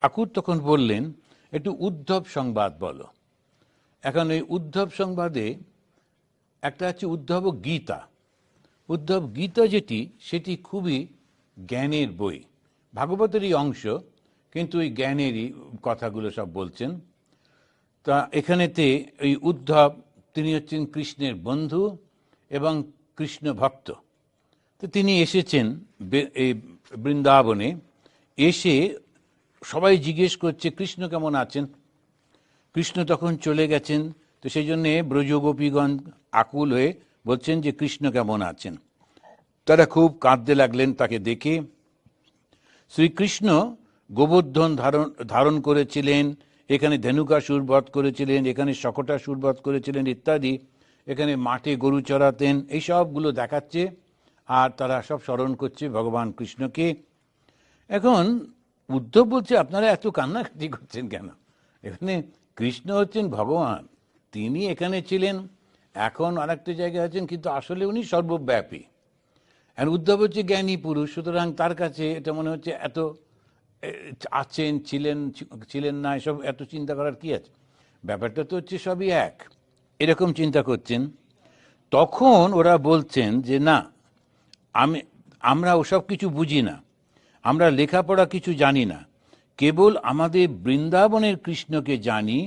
ঠাকুর তখন বললেন, একটু উদ্ধব সংবাদ বলো। এখন এই উদ্ধব সংবাদে একটা আছে উদ্ধব গীতা। উদ্ধব গীতা সেটি খুবই জ্ঞানের বই, ভাগবতেরই অংশ, কিন্তু ওই জ্ঞানেরই কথাগুলো সব বলছেন। তা এখানেতে এই উদ্ধব, তিনি হচ্ছেন কৃষ্ণের বন্ধু এবং কৃষ্ণ ভক্ত। তো তিনি এসেছেন এই বৃন্দাবনে। এসে সবাই জিজ্ঞেস করছে কৃষ্ণ কেমন আছেন। কৃষ্ণ তখন চলে গেছেন, তো সেই জন্যে ব্রজগোপীগণ আকুল হয়ে বলছেন যে কৃষ্ণ কেমন আছেন। তারা খুব কাঁদতে লাগলেন তাকে দেখে। শ্রীকৃষ্ণ গোবর্ধন ধারণ করেছিলেন, এখানে ধেনুকাসুর বধ করেছিলেন, এখানে শকটাসুর বধ করেছিলেন ইত্যাদি, এখানে মাঠে গরু চড়াতেন, এই সবগুলো দেখাচ্ছে। আর তারা সব স্মরণ করছে ভগবান কৃষ্ণকে। এখন উদ্ধব বলছে, আপনারা এত কান্নাকাটি করছেন কেন? এখানে কৃষ্ণ হচ্ছেন ভগবান, তিনি এখানে ছিলেন, এখন আর একটা জায়গায় আছেন, কিন্তু আসলে উনি সর্বব্যাপী। আর উদ্ধব হচ্ছে জ্ঞানী পুরুষ, সুতরাং তার কাছে এটা মনে হচ্ছে এত আছেন, ছিলেন না, এসব এত চিন্তা করার কি আছে, ব্যাপারটা তো হচ্ছে সবই এক, এরকম চিন্তা করছেন। তখন ওরা বলছেন যে না, আমরা ওসব কিছু বুঝি না, আমরা লেখাপড়া কিছু জানি না, কেবল আমাদের বৃন্দাবনের কৃষ্ণকে জানি,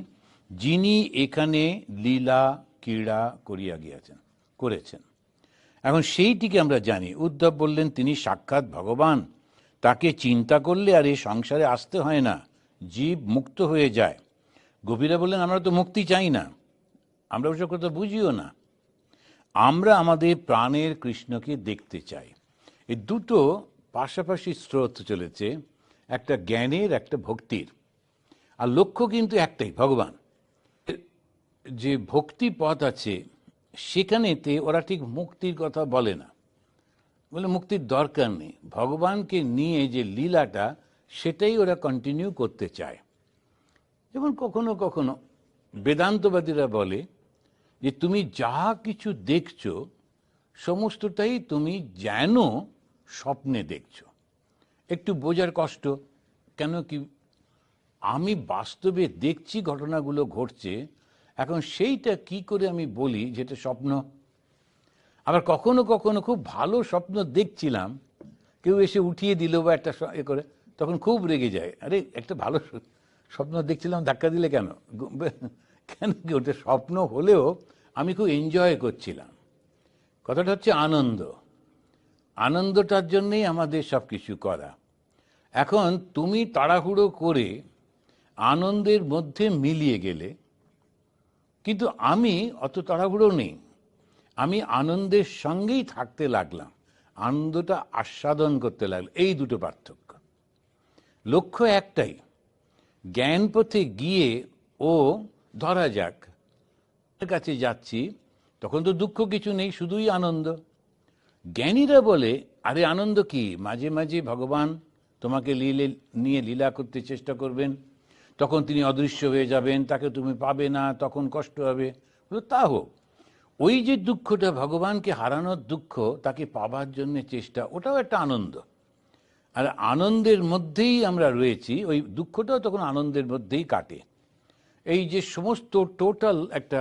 যিনি এখানে লীলা ক্রীড়া করেছেন। এখন সেইটিকে আমরা জানি। উদ্ধব বললেন, তিনি সাক্ষাৎ ভগবান, তাকে চিন্তা করলে আর এই সংসারে আসতে হয় না, জীব মুক্ত হয়ে যায়। গোপীরা বললেন, আমরা তো মুক্তি চাই না, আমরা ওসব কথা বুঝিও না, আমরা আমাদের প্রাণের কৃষ্ণকে দেখতে চাই। এই দুটো পাশাপাশি স্রোত চলেছে, একটা জ্ঞানের, একটা ভক্তির। আর লক্ষ্য কিন্তু একটাই, ভগবান। যে ভক্তি পথ আছে সেখানেতে ওরা ঠিক মুক্তির কথা বলে না, বলে মুক্তির দরকার নেই, ভগবানকে নিয়ে যে লীলাটা সেটাই ওরা কন্টিনিউ করতে চায়। যেমন কখনো কখনো বেদান্তবাদীরা বলে যে তুমি যা কিছু দেখছো সমস্তটাই তুমি যেন স্বপ্নে দেখছো। একটু বোঝার কষ্ট, কেন কি আমি বাস্তবে দেখছি ঘটনাগুলো ঘটছে, এখন সেইটা কি করে আমি বলি যেটা স্বপ্ন। আবার কখনো কখনো খুব ভালো স্বপ্ন দেখছিলাম, কেউ এসে উঠিয়ে দিল বা একটা করে, তখন খুব রেগে যায়, আরে একটা ভালো স্বপ্ন দেখছিলাম, ধাক্কা দিলে কেন? কেন কি ওটা স্বপ্ন হলেও আমি খুব এনজয় করছিলাম। কথাটা হচ্ছে আনন্দ, আনন্দটার জন্যেই আমাদের সব কিছু করা। এখন তুমি তাড়াহুড়ো করে আনন্দের মধ্যে মিলিয়ে গেলে, কিন্তু আমি অত তাড়াহুড়ো নেই, আমি আনন্দের সঙ্গেই থাকতে লাগলাম, আনন্দটা আস্বাদন করতে লাগলাম। এই দুটো পার্থক্য। লক্ষ্য একটাই, জ্ঞান পথে গিয়ে ও ধরা যাক কাছে যাচ্ছি, তখন তো দুঃখ কিছু নেই, শুধুই আনন্দ। জ্ঞানীরা বলে, আরে আনন্দ কি, মাঝে মাঝে ভগবান তোমাকে নিয়ে লীলা করতে চেষ্টা করবেন, তখন তিনি অদৃশ্য হয়ে যাবেন, তাকে তুমি পাবে না, তখন কষ্ট হবে। তা হোক, ওই যে দুঃখটা ভগবানকে হারানোর দুঃখ, তাকে পাবার জন্য চেষ্টা, ওটাও একটা আনন্দ। আর আনন্দের মধ্যেই আমরা রয়েছি, ওই দুঃখটাও তখন আনন্দের মধ্যেই কাটে। এই যে সমস্ত টোটাল একটা,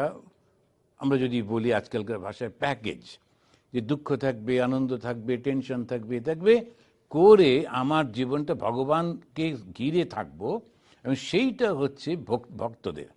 আমরা যদি বলি আজকালকার ভাষায় প্যাকেজ, যে দুঃখ থাকবে, আনন্দ থাকবে, টেনশন থাকবে করে আমার জীবনটা ভগবানকে ঘিরে থাকবো, এবং সেইটা হচ্ছে ভক্তদের।